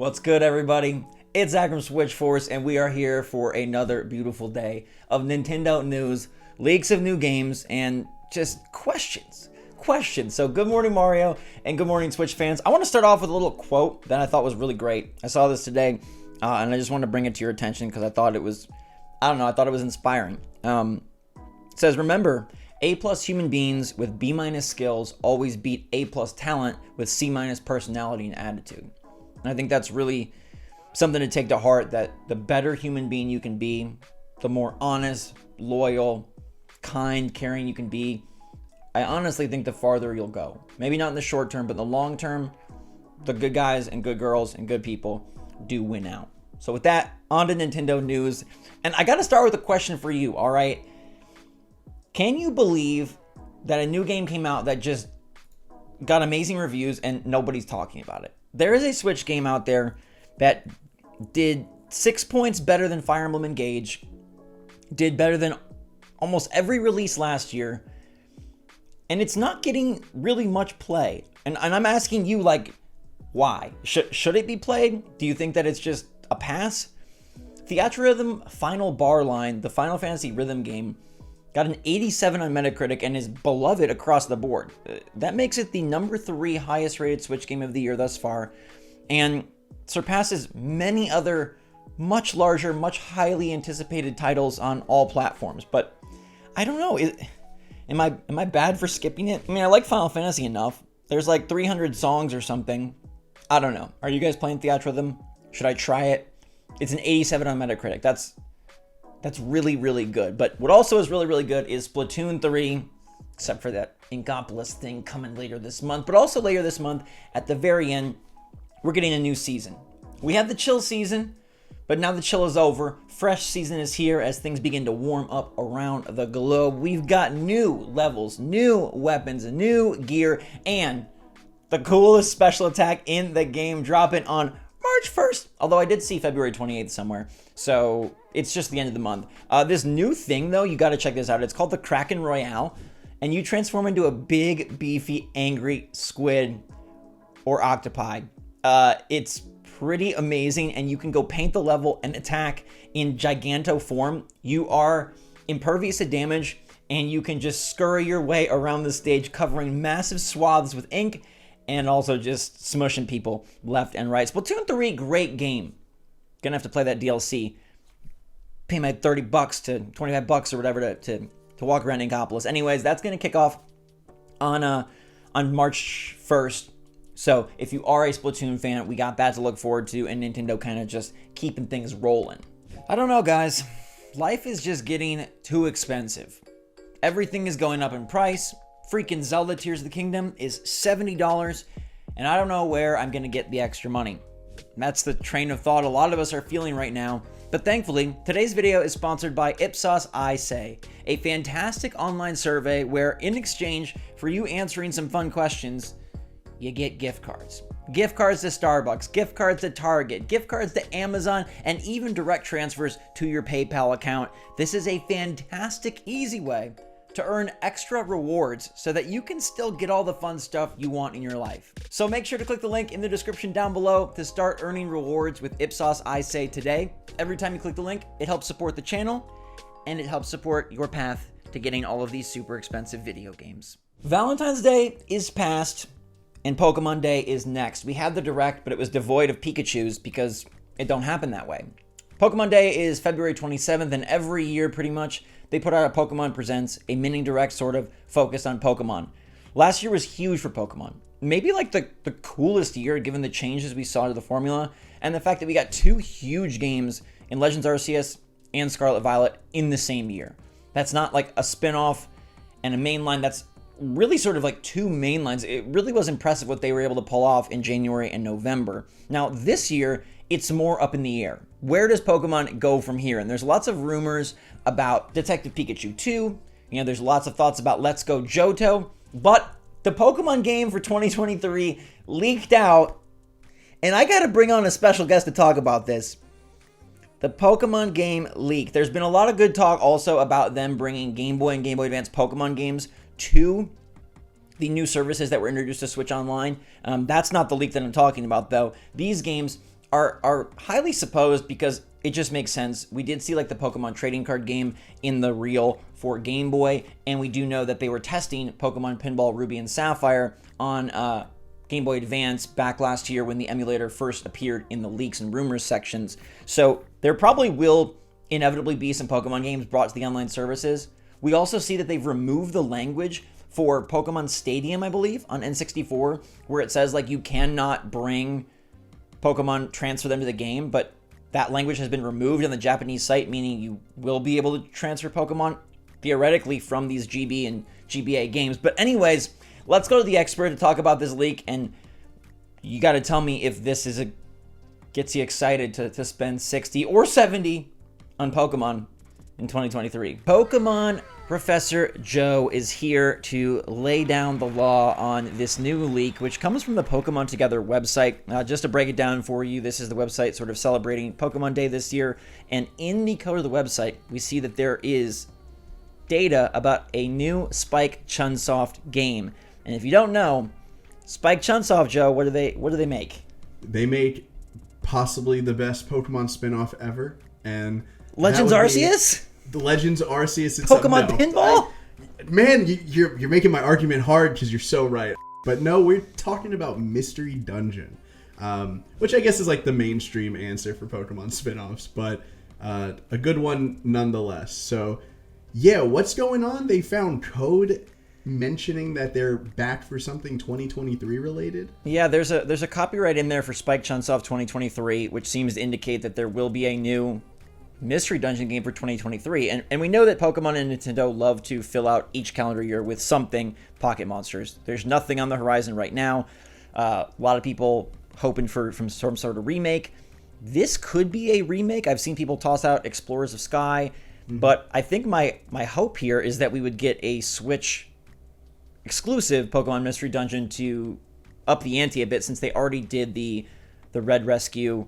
What's good, everybody? It's Zach from SwitchForce, and we are here for another beautiful day of Nintendo news, leaks of new games, and just questions. So good morning, Mario, and good morning, Switch fans. I want to start off with a little quote that I thought was really great. I saw this today, and I just wanted to bring it to your attention because I thought it was, I thought it was inspiring. It says, remember, A+ human beings with B- skills always beat A+ talent with C- personality and attitude. And I think that's really something to take to heart, that the better human being you can be, the more honest, loyal, kind, caring you can be, I honestly think the farther you'll go. Maybe not in the short term, but in the long term, the good guys and good girls and good people do win out. So with that, on to Nintendo news. And I got to start with a question for you, all right? Can you believe that a new game came out that just got amazing reviews and nobody's talking about it? There is a Switch game out there that did 6 points better than Fire Emblem Engage, did better than almost every release last year, and it's not getting really much play. And I'm asking you, like, why? Should it be played? Do you think that it's just a pass? Theatrhythm Final Bar Line, the Final Fantasy rhythm game, got an 87 on Metacritic and is beloved across the board. That makes it the number 3 highest rated Switch game of the year thus far, and surpasses many other much larger, much highly anticipated titles on all platforms. But I don't know, am I bad for skipping it? I mean, I like Final Fantasy enough. There's like 300 songs or something. I don't know. Are you guys playing Theatrhythm? Should I try it? It's an 87 on Metacritic. That's really, really good. But what also is really, really good is Splatoon 3, except for that Inkopolis thing coming later this month. But also later this month, at the very end, we're getting a new season. We had the chill season, but now the chill is over. Fresh season is here as things begin to warm up around the globe. We've got new levels, new weapons, new gear, and the coolest special attack in the game dropping on March 1st. Although I did see February 28th somewhere. So it's just the end of the month. This new thing, though, you got to check this out. It's called the Kraken Royale, and you transform into a big, beefy, angry squid or octopi. It's pretty amazing, and you can go paint the level and attack in giganto form. You are impervious to damage, and you can just scurry your way around the stage, covering massive swaths with ink, and also just smushing people left and right. Splatoon 3, great game. Gonna have to play that DLC. Pay my $30 to $25 or whatever to walk around Inkopolis. Anyways, that's gonna kick off on March 1st. So if you are a Splatoon fan, we got that to look forward to, and Nintendo kind of just keeping things rolling. I don't know, guys. Life is just getting too expensive. Everything is going up in price. Freaking Zelda Tears of the Kingdom is $70, and I don't know where I'm gonna get the extra money. That's the train of thought a lot of us are feeling right now. But thankfully, today's video is sponsored by Ipsos I Say, a fantastic online survey where, in exchange for you answering some fun questions, you get gift cards. Gift cards to Starbucks, gift cards to Target, gift cards to Amazon, and even direct transfers to your PayPal account. This is a fantastic, easy way to earn extra rewards so that you can still get all the fun stuff you want in your life. So make sure to click the link in the description down below to start earning rewards with Ipsos I Say today. Every time you click the link, it helps support the channel, and it helps support your path to getting all of these super expensive video games. Valentine's Day is past, and Pokemon Day is next. We had the Direct, but it was devoid of Pikachus because it don't happen that way. Pokemon Day is February 27th, and every year, pretty much, they put out a Pokemon Presents, a mini Direct sort of focused on Pokemon. Last year was huge for Pokemon. Maybe like the coolest year given the changes we saw to the formula and the fact that we got 2 huge games in Legends Arceus and Scarlet Violet in the same year. That's not like a spin-off and a main line. That's really sort of like 2 main lines. It really was impressive what they were able to pull off in January and November. Now this year, it's more up in the air. Where does Pokemon go from here? And there's lots of rumors about Detective Pikachu 2. You know, there's lots of thoughts about Let's Go Johto. But the Pokemon game for 2023 leaked out, and I gotta bring on a special guest to talk about this. The Pokemon game leak. There's been a lot of good talk also about them bringing Game Boy and Game Boy Advance Pokemon games to the new services that were introduced to Switch Online. That's not the leak that I'm talking about, though. These games are highly supposed because it just makes sense. We did see like the Pokemon trading card game in the reel for Game Boy, and we do know that they were testing Pokemon Pinball Ruby and Sapphire on Game Boy Advance back last year when the emulator first appeared in the leaks and rumors sections. So there probably will inevitably be some Pokemon games brought to the online services. We also see that they've removed the language for Pokemon Stadium, I believe, on N64, where it says like you cannot bring Pokemon, transfer them to the game, but that language has been removed on the Japanese site, meaning you will be able to transfer Pokemon theoretically from these GB and GBA games. But anyways, let's go to the expert to talk about this leak, and you got to tell me if this gets you excited to spend 60 or 70 on Pokemon in 2023. Pokemon Professor Joe is here to lay down the law on this new leak, which comes from the Pokemon Together website. Just to break it down for you, this is the website sort of celebrating Pokemon Day this year. And in the code of the website, we see that there is data about a new Spike Chunsoft game. And if you don't know, Spike Chunsoft, Joe, what do they make? They make possibly the best Pokemon spinoff ever, and Legends Arceus? The Legends Arceus. Pokemon Pinball? Man, you're making my argument hard because you're so right. But no, we're talking about Mystery Dungeon, which I guess is like the mainstream answer for Pokemon spinoffs, but a good one nonetheless. So, yeah, what's going on? They found code mentioning that they're back for something 2023 related. Yeah, there's a copyright in there for Spike Chunsoft 2023, which seems to indicate that there will be a new Mystery Dungeon game for 2023. And we know that Pokemon and Nintendo love to fill out each calendar year with something Pocket Monsters. There's nothing on the horizon right now. A lot of people hoping for from some sort of remake. This could be a remake. I've seen people toss out Explorers of Sky, but I think my hope here is that we would get a Switch exclusive Pokemon Mystery Dungeon to up the ante a bit, since they already did the Red Rescue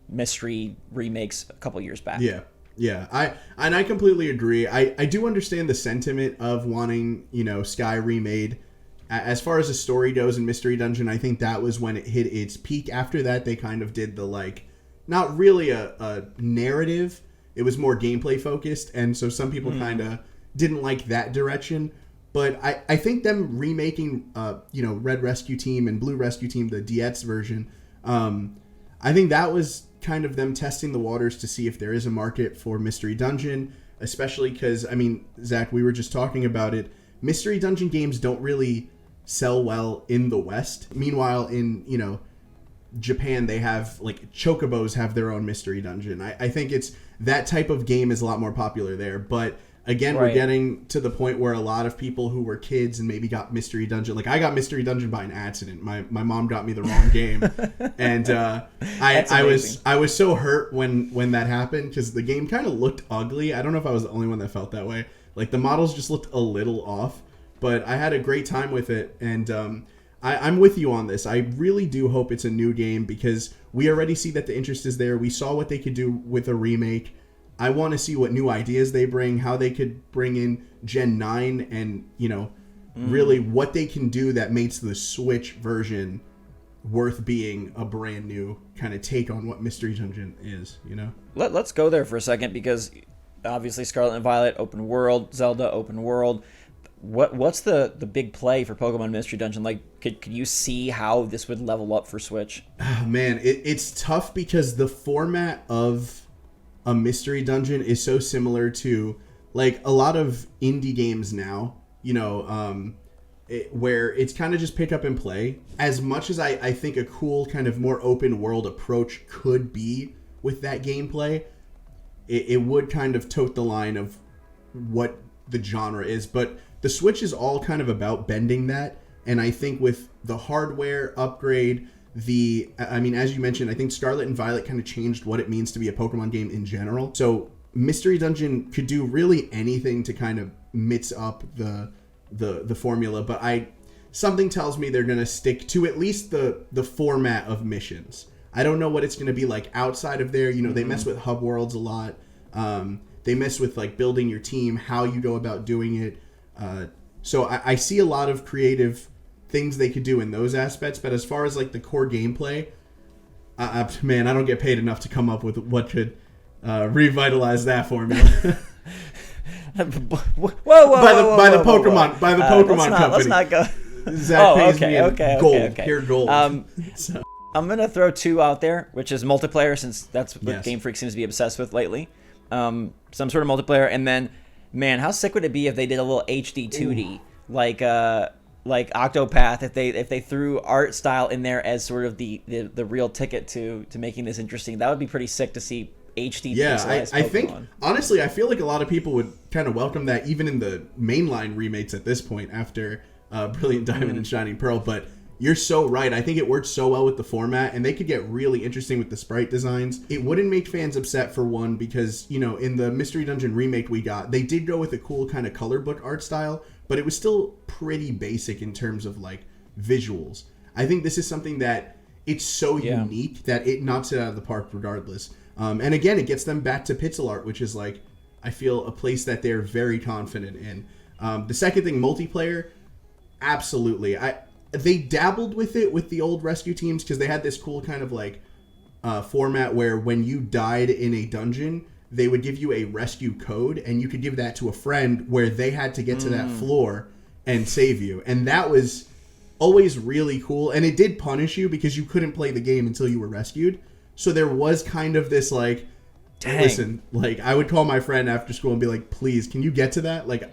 mystery remakes a couple years back. Yeah. I completely agree. I do understand the sentiment of wanting, Sky remade. As far as the story goes in Mystery Dungeon, I think that was when it hit its peak. After that, they kind of did the not really a narrative. It was more gameplay focused, and so some people kind of didn't like that direction. But I think them remaking, Red Rescue Team and Blue Rescue Team, the DX version, I think that was kind of them testing the waters to see if there is a market for Mystery Dungeon, especially because, Zach, we were just talking about it. Mystery Dungeon games don't really sell well in the West. Meanwhile, in, Japan, they have, Chocobos have their own Mystery Dungeon. I think it's that type of game is a lot more popular there, but again, We're getting to the point where a lot of people who were kids and maybe got Mystery Dungeon, I got Mystery Dungeon by an accident. My mom got me the wrong game, and I was so hurt when that happened because the game kind of looked ugly. I don't know if I was the only one that felt that way. The models just looked a little off, but I had a great time with it, and I'm with you on this. I really do hope it's a new game because we already see that the interest is there. We saw what they could do with a remake. I want to see what new ideas they bring, how they could bring in Gen 9 and, really what they can do that makes the Switch version worth being a brand new kind of take on what Mystery Dungeon is, Let's go there for a second because obviously Scarlet and Violet, open world, Zelda, open world. What's the big play for Pokemon Mystery Dungeon? Could you see how this would level up for Switch? Oh, man, it's tough because the format of a Mystery Dungeon is so similar to a lot of indie games now, where it's kind of just pick up and play. As much as I think a cool kind of more open world approach could be with that gameplay, it would kind of tote the line of what the genre is. But the Switch is all kind of about bending that. And I think with the hardware upgrade, as you mentioned, I think Scarlet and Violet kind of changed what it means to be a Pokemon game in general. So Mystery Dungeon could do really anything to kind of mix up the formula, but something tells me they're going to stick to at least the format of missions. I don't know what it's going to be like outside of there. They mess with hub worlds a lot. They mess with building your team, how you go about doing it. So I see a lot of creative things they could do in those aspects, but as far as the core gameplay, Man, I don't get paid enough to come up with what could revitalize that formula. By the Pokemon company. Let's not go. Zach pays me in gold, okay. pure gold. So. I'm gonna throw two out there, which is multiplayer, since that's what Game Freak seems to be obsessed with lately. Some sort of multiplayer, and then, man, how sick would it be if they did a little HD 2D like Octopath? If they threw art style in there as sort of the real ticket to making this interesting, that would be pretty sick to see. HD pixelized Pokemon. I think, honestly, I feel like a lot of people would kind of welcome that, even in the mainline remakes at this point after Brilliant Diamond and Shining Pearl. But you're so right. I think it works so well with the format, and they could get really interesting with the sprite designs. It wouldn't make fans upset, for one, because, you know, in the Mystery Dungeon remake we got, they did go with a cool kind of color book art style, but it was still pretty basic in terms of, like, visuals. I think this is something that it's so unique that it knocks it out of the park regardless. And again, it gets them back to pixel art, which is, like, I feel a place that they're very confident in. The second thing, multiplayer, absolutely. They dabbled with it with the old rescue teams, because they had this cool kind of, like, format where when you died in a dungeon, they would give you a rescue code, and you could give that to a friend where they had to get to that floor and save you. And that was always really cool. And it did punish you because you couldn't play the game until you were rescued. So there was kind of this, like, listen, like, I would call my friend after school and be like, please, can you get to that? Like,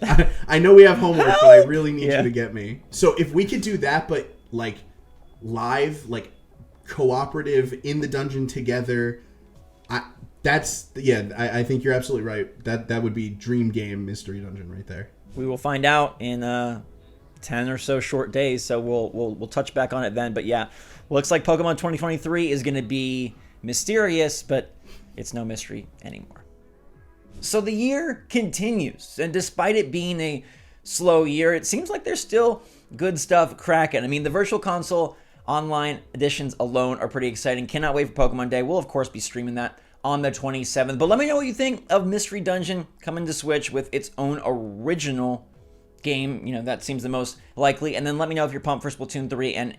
I know we have homework, but I really need you to get me. So if we could do that, but, like, live, like, cooperative in the dungeon together, I think you're absolutely right. That would be dream game Mystery Dungeon right there. We will find out in 10 or so short days, so we'll touch back on it then. But yeah, looks like Pokemon 2023 is going to be mysterious, but it's no mystery anymore. So the year continues, and despite it being a slow year, it seems like there's still good stuff cracking. I mean, the Virtual Console online editions alone are pretty exciting. Cannot wait for Pokemon Day. We'll, of course, be streaming that on the 27th. But let me know what you think of Mystery Dungeon coming to Switch with its own original game. You know, that seems the most likely. And then let me know if you're pumped for Splatoon 3 and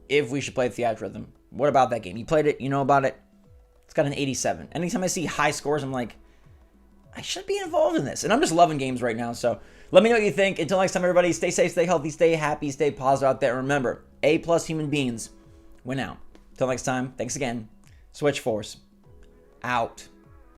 if we should play Theatrhythm. What about that game? You played it? You know about it? It's got an 87. Anytime I see high scores, I'm like, I should be involved in this. And I'm just loving games right now. So let me know what you think. Until next time, everybody, stay safe, stay healthy, stay happy, stay positive out there. Remember, A+ human beings win out. Until next time, thanks again. SwitchForce out.